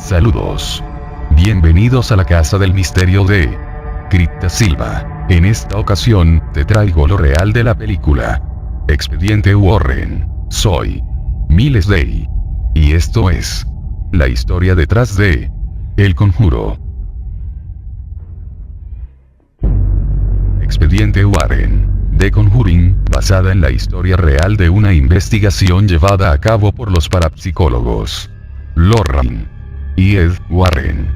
Saludos. Bienvenidos a la Casa del Misterio de Cripta Silva. En esta ocasión, te traigo lo real de la película Expediente Warren. Soy Miles Day. Y esto es la historia detrás de El Conjuro. Expediente Warren, The Conjuring, basada en la historia real de una investigación llevada a cabo por los parapsicólogos Lorraine y Ed Warren.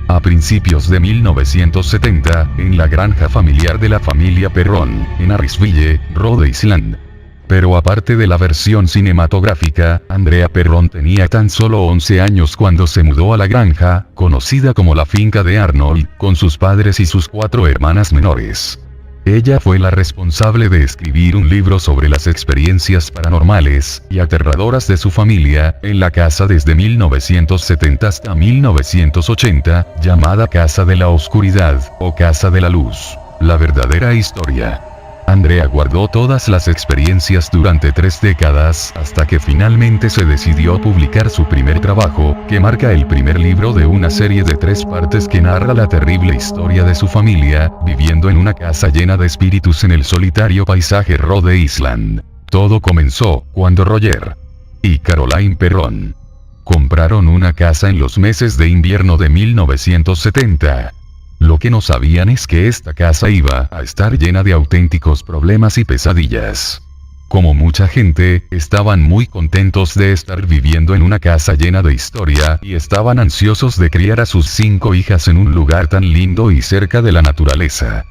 A principios de 1970, en la granja familiar de la familia Perron, en Harrisville, Rhode Island. Pero aparte de la versión cinematográfica, Andrea Perron tenía tan solo 11 años cuando se mudó a la granja, conocida como la finca de Arnold, con sus padres y sus 4 hermanas menores. Ella fue la responsable de escribir un libro sobre las experiencias paranormales y aterradoras de su familia, en la casa desde 1970 hasta 1980, llamada Casa de la Oscuridad, o Casa de la Luz. La verdadera historia. Andrea guardó todas las experiencias durante 3 décadas, hasta que finalmente se decidió a publicar su primer trabajo, que marca el primer libro de una serie de 3 partes que narra la terrible historia de su familia, viviendo en una casa llena de espíritus en el solitario paisaje Rhode Island. Todo comenzó cuando Roger y Caroline Perron compraron una casa en los meses de invierno de 1970. Lo que no sabían es que esta casa iba a estar llena de auténticos problemas y pesadillas. Como mucha gente, estaban muy contentos de estar viviendo en una casa llena de historia y estaban ansiosos de criar a sus 5 hijas en un lugar tan lindo y cerca de la naturaleza.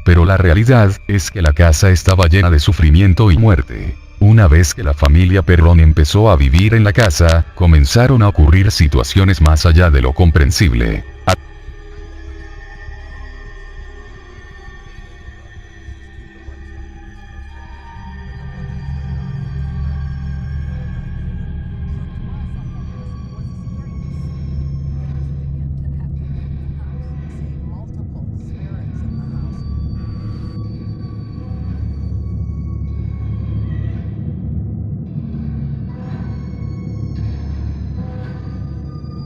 Pero la realidad es que la casa estaba llena de sufrimiento y muerte. Una vez que la familia Perron empezó a vivir en la casa, comenzaron a ocurrir situaciones más allá de lo comprensible.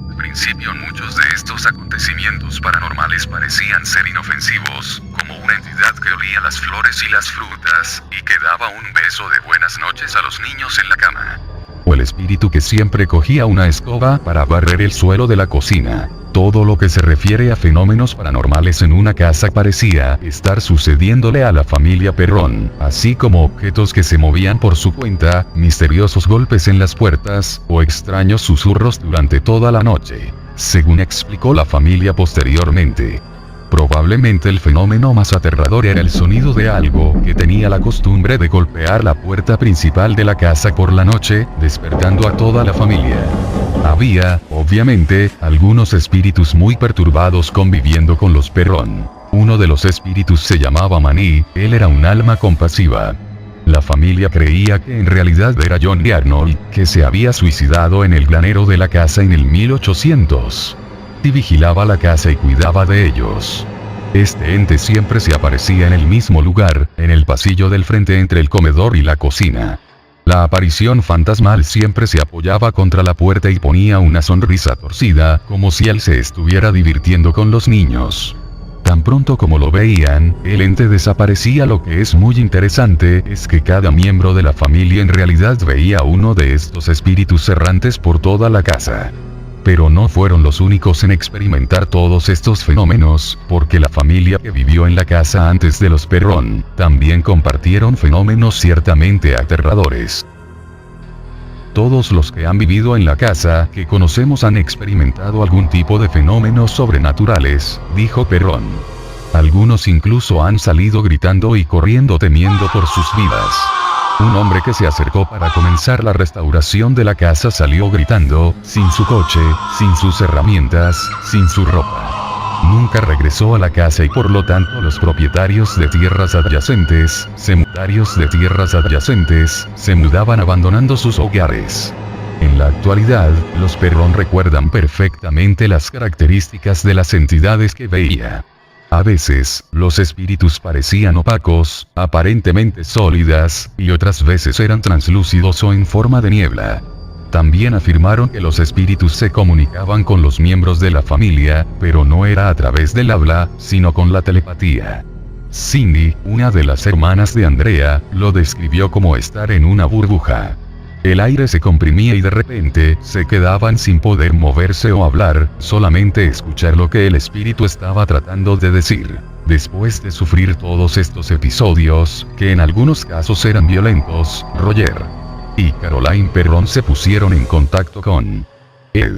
Al principio muchos de estos acontecimientos paranormales parecían ser inofensivos, como una entidad que olía las flores y las frutas, y que daba un beso de buenas noches a los niños en la cama. O el espíritu que siempre cogía una escoba para barrer el suelo de la cocina. Todo lo que se refiere a fenómenos paranormales en una casa parecía estar sucediéndole a la familia Perron, así como objetos que se movían por su cuenta, misteriosos golpes en las puertas, o extraños susurros durante toda la noche, según explicó la familia posteriormente. Probablemente el fenómeno más aterrador era el sonido de algo que tenía la costumbre de golpear la puerta principal de la casa por la noche, despertando a toda la familia. Había, obviamente, algunos espíritus muy perturbados conviviendo con los Perron. Uno de los espíritus se llamaba Manny, él era un alma compasiva. La familia creía que en realidad era John Arnold, que se había suicidado en el granero de la casa en el 1800. Y vigilaba la casa y cuidaba de ellos. Este ente siempre se aparecía en el mismo lugar, en el pasillo del frente entre el comedor y la cocina. La aparición fantasmal siempre se apoyaba contra la puerta y ponía una sonrisa torcida, como si él se estuviera divirtiendo con los niños. Tan pronto como lo veían, el ente desaparecía. Lo que es muy interesante es que cada miembro de la familia en realidad veía uno de estos espíritus errantes por toda la casa. Pero no fueron los únicos en experimentar todos estos fenómenos, porque la familia que vivió en la casa antes de los Perron, también compartieron fenómenos ciertamente aterradores. Todos los que han vivido en la casa que conocemos han experimentado algún tipo de fenómenos sobrenaturales, dijo Perron. Algunos incluso han salido gritando y corriendo temiendo por sus vidas. Un hombre que se acercó para comenzar la restauración de la casa salió gritando, sin su coche, sin sus herramientas, sin su ropa. Nunca regresó a la casa y por lo tanto los propietarios de tierras adyacentes, se mudaban abandonando sus hogares. En la actualidad, los Perron recuerdan perfectamente las características de las entidades que veía. A veces, los espíritus parecían opacos, aparentemente sólidas, y otras veces eran translúcidos o en forma de niebla. También afirmaron que los espíritus se comunicaban con los miembros de la familia, pero no era a través del habla, sino con la telepatía. Cindy, una de las hermanas de Andrea, lo describió como estar en una burbuja. El aire se comprimía y de repente, se quedaban sin poder moverse o hablar, solamente escuchar lo que el espíritu estaba tratando de decir. Después de sufrir todos estos episodios, que en algunos casos eran violentos, Roger y Caroline Perron se pusieron en contacto con Ed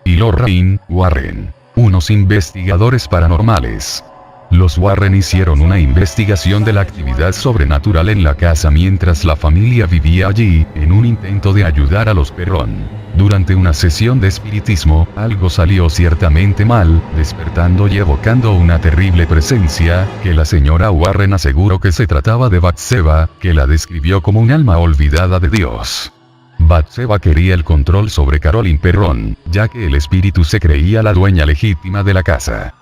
y Lorraine Warren, unos investigadores paranormales. Los Warren hicieron una investigación de la actividad sobrenatural en la casa mientras la familia vivía allí, en un intento de ayudar a los Perron. Durante una sesión de espiritismo, algo salió ciertamente mal, despertando y evocando una terrible presencia, que la señora Warren aseguró que se trataba de Batseba, que la describió como un alma olvidada de Dios. Batseba quería el control sobre Caroline Perron, ya que el espíritu se creía la dueña legítima de la casa.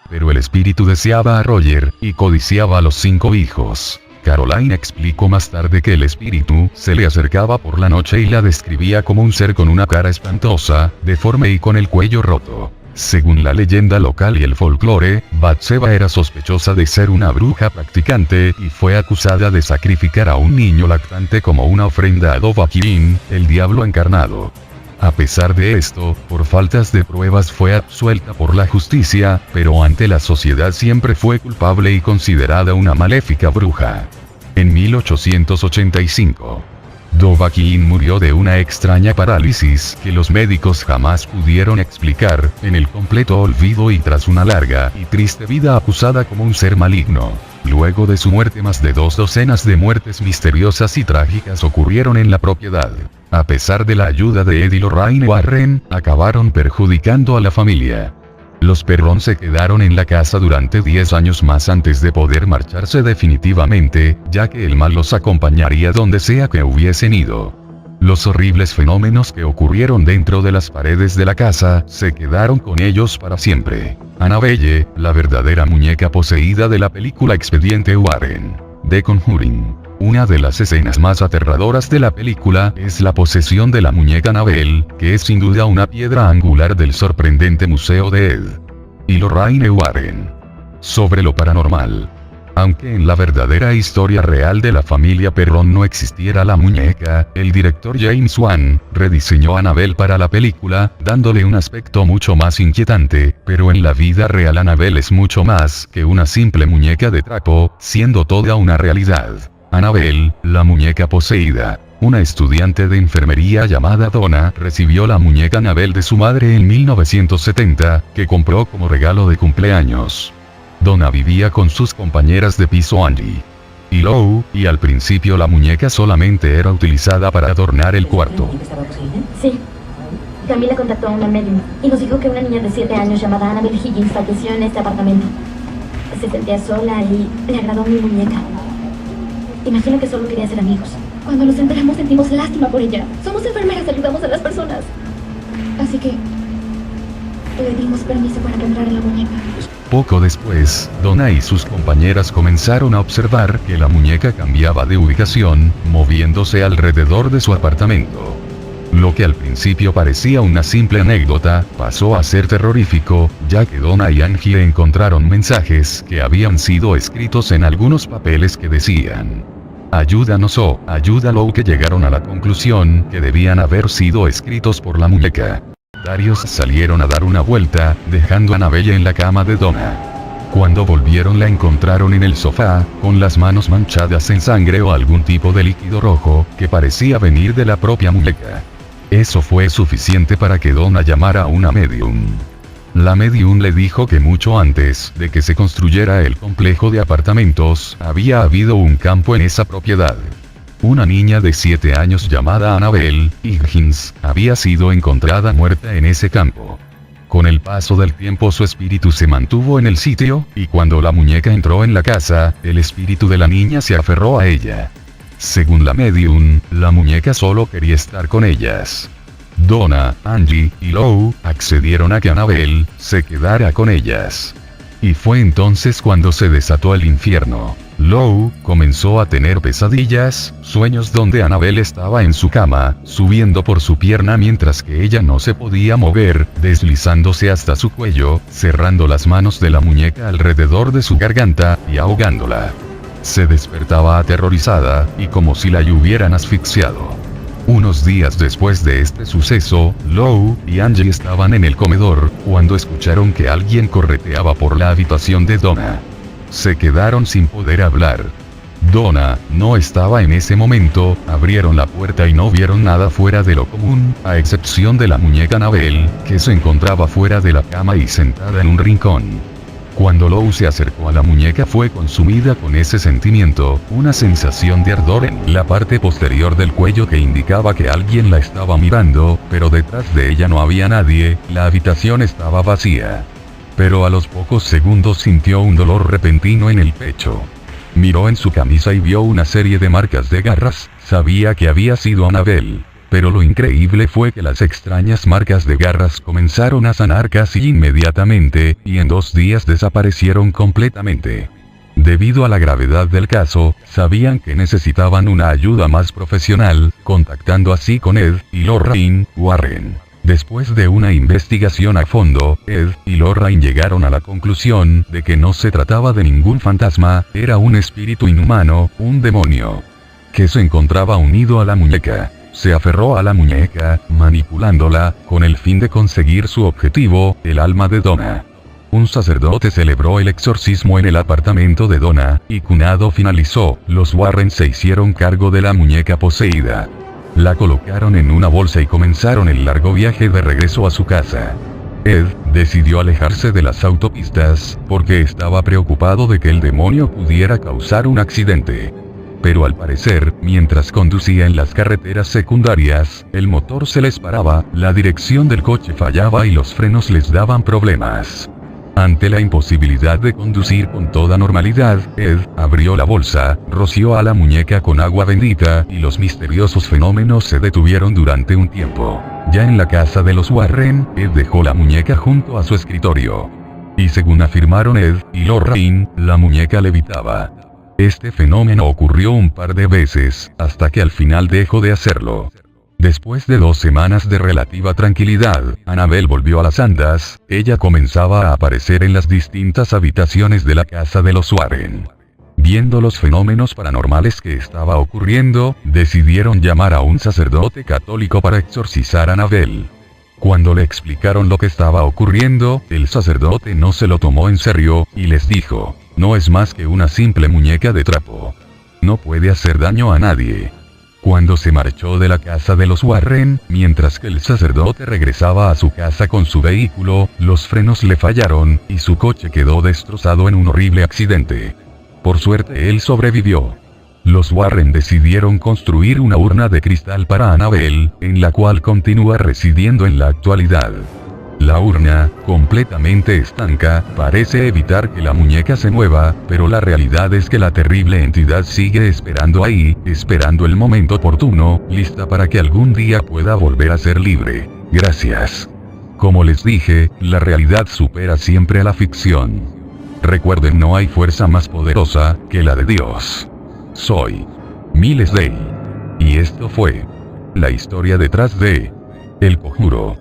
Pero el espíritu deseaba a Roger, y codiciaba a los 5 hijos. Caroline explicó más tarde que el espíritu se le acercaba por la noche y la describía como un ser con una cara espantosa, deforme y con el cuello roto. Según la leyenda local y el folclore, Batseba era sospechosa de ser una bruja practicante y fue acusada de sacrificar a un niño lactante como una ofrenda a Dovahkiin, el diablo encarnado. A pesar de esto, por faltas de pruebas fue absuelta por la justicia, pero ante la sociedad siempre fue culpable y considerada una maléfica bruja. En 1885, Dovahkiin murió de una extraña parálisis que los médicos jamás pudieron explicar, en el completo olvido y tras una larga y triste vida acusada como un ser maligno. Luego de su muerte más de 2 docenas de muertes misteriosas y trágicas ocurrieron en la propiedad. A pesar de la ayuda de Ed y Lorraine Warren, acabaron perjudicando a la familia. Los Perron se quedaron en la casa durante 10 años más antes de poder marcharse definitivamente, ya que el mal los acompañaría donde sea que hubiesen ido. Los horribles fenómenos que ocurrieron dentro de las paredes de la casa, se quedaron con ellos para siempre. Annabelle, la verdadera muñeca poseída de la película Expediente Warren, The Conjuring. Una de las escenas más aterradoras de la película es la posesión de la muñeca Annabelle, que es sin duda una piedra angular del sorprendente museo de Ed y Lorraine Warren. Sobre lo paranormal. Aunque en la verdadera historia real de la familia Perron no existiera la muñeca, el director James Wan rediseñó a Annabelle para la película, dándole un aspecto mucho más inquietante, pero en la vida real Annabelle es mucho más que una simple muñeca de trapo, siendo toda una realidad. Annabelle, la muñeca poseída. Una estudiante de enfermería llamada Donna recibió la muñeca Annabelle de su madre en 1970, que compró como regalo de cumpleaños. Donna vivía con sus compañeras de piso Angie y Lou, y al principio la muñeca solamente era utilizada para adornar el cuarto. Sí. Camila contactó a una medium y nos dijo que una niña de 7 años llamada Annabelle Higgins falleció en este apartamento. Se sentía sola y le agradó mi muñeca. Imagino que solo quería ser amigos. Cuando nos enteramos sentimos lástima por ella. Somos enfermeras, ayudamos a las personas. Así que le dimos permiso para que entrara la muñeca. Poco después, Donna y sus compañeras comenzaron a observar que la muñeca cambiaba de ubicación, moviéndose alrededor de su apartamento. Lo que al principio parecía una simple anécdota, pasó a ser terrorífico, ya que Donna y Angie encontraron mensajes que habían sido escritos en algunos papeles que decían: "Ayúdanos" o "Ayúdalo", que llegaron a la conclusión que debían haber sido escritos por la muñeca. Varios salieron a dar una vuelta, dejando a Annabelle en la cama de Donna. Cuando volvieron la encontraron en el sofá, con las manos manchadas en sangre o algún tipo de líquido rojo, que parecía venir de la propia muñeca. Eso fue suficiente para que Donna llamara a una medium. La medium le dijo que mucho antes de que se construyera el complejo de apartamentos, había habido un campo en esa propiedad. Una niña de 7 años llamada Annabelle Higgins había sido encontrada muerta en ese campo. Con el paso del tiempo su espíritu se mantuvo en el sitio, y cuando la muñeca entró en la casa, el espíritu de la niña se aferró a ella. Según la medium, la muñeca solo quería estar con ellas. Donna, Angie y Lou accedieron a que Annabelle se quedara con ellas. Y fue entonces cuando se desató el infierno. Lou comenzó a tener pesadillas, sueños donde Annabelle estaba en su cama, subiendo por su pierna mientras que ella no se podía mover, deslizándose hasta su cuello, cerrando las manos de la muñeca alrededor de su garganta, y ahogándola. Se despertaba aterrorizada, y como si la hubieran asfixiado. Unos días después de este suceso, Lou y Angie estaban en el comedor, cuando escucharon que alguien correteaba por la habitación de Donna. Se quedaron sin poder hablar. Donna no estaba en ese momento, abrieron la puerta y no vieron nada fuera de lo común, a excepción de la muñeca Annabelle, que se encontraba fuera de la cama y sentada en un rincón. Cuando Lou se acercó a la muñeca fue consumida con ese sentimiento, una sensación de ardor en la parte posterior del cuello que indicaba que alguien la estaba mirando, pero detrás de ella no había nadie, la habitación estaba vacía. Pero a los pocos segundos sintió un dolor repentino en el pecho. Miró en su camisa y vio una serie de marcas de garras, sabía que había sido Annabelle. Pero lo increíble fue que las extrañas marcas de garras comenzaron a sanar casi inmediatamente, y en 2 días desaparecieron completamente. Debido a la gravedad del caso, sabían que necesitaban una ayuda más profesional, contactando así con Ed y Lorraine Warren. Después de una investigación a fondo, Ed y Lorraine llegaron a la conclusión de que no se trataba de ningún fantasma, era un espíritu inhumano, un demonio, que se encontraba unido a la muñeca. Se aferró a la muñeca, manipulándola, con el fin de conseguir su objetivo, el alma de Donna. Un sacerdote celebró el exorcismo en el apartamento de Donna, y cunado finalizó, los Warren se hicieron cargo de la muñeca poseída. La colocaron en una bolsa y comenzaron el largo viaje de regreso a su casa. Ed decidió alejarse de las autopistas, porque estaba preocupado de que el demonio pudiera causar un accidente. Pero al parecer, mientras conducía en las carreteras secundarias, el motor se les paraba, la dirección del coche fallaba y los frenos les daban problemas. Ante la imposibilidad de conducir con toda normalidad, Ed abrió la bolsa, roció a la muñeca con agua bendita, y los misteriosos fenómenos se detuvieron durante un tiempo. Ya en la casa de los Warren, Ed dejó la muñeca junto a su escritorio. Y según afirmaron Ed y Lorraine, la muñeca levitaba. Este fenómeno ocurrió un par de veces, hasta que al final dejó de hacerlo. Después de 2 semanas de relativa tranquilidad, Annabelle volvió a las andas, ella comenzaba a aparecer en las distintas habitaciones de la casa de los Warren. Viendo los fenómenos paranormales que estaba ocurriendo, decidieron llamar a un sacerdote católico para exorcizar a Annabelle. Cuando le explicaron lo que estaba ocurriendo, el sacerdote no se lo tomó en serio, y les dijo, no es más que una simple muñeca de trapo. No puede hacer daño a nadie. Cuando se marchó de la casa de los Warren, mientras que el sacerdote regresaba a su casa con su vehículo, los frenos le fallaron, y su coche quedó destrozado en un horrible accidente. Por suerte él sobrevivió. Los Warren decidieron construir una urna de cristal para Annabelle, en la cual continúa residiendo en la actualidad. La urna, completamente estanca, parece evitar que la muñeca se mueva, pero la realidad es que la terrible entidad sigue esperando ahí, esperando el momento oportuno, lista para que algún día pueda volver a ser libre. Gracias. Como les dije, la realidad supera siempre a la ficción. Recuerden, no hay fuerza más poderosa que la de Dios. Soy Miles Day. Y esto fue la historia detrás de El Conjuro.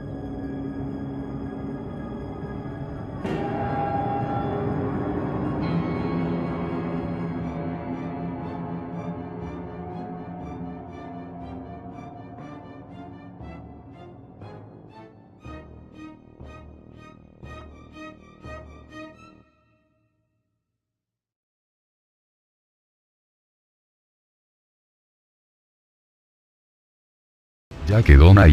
Ya que Donna y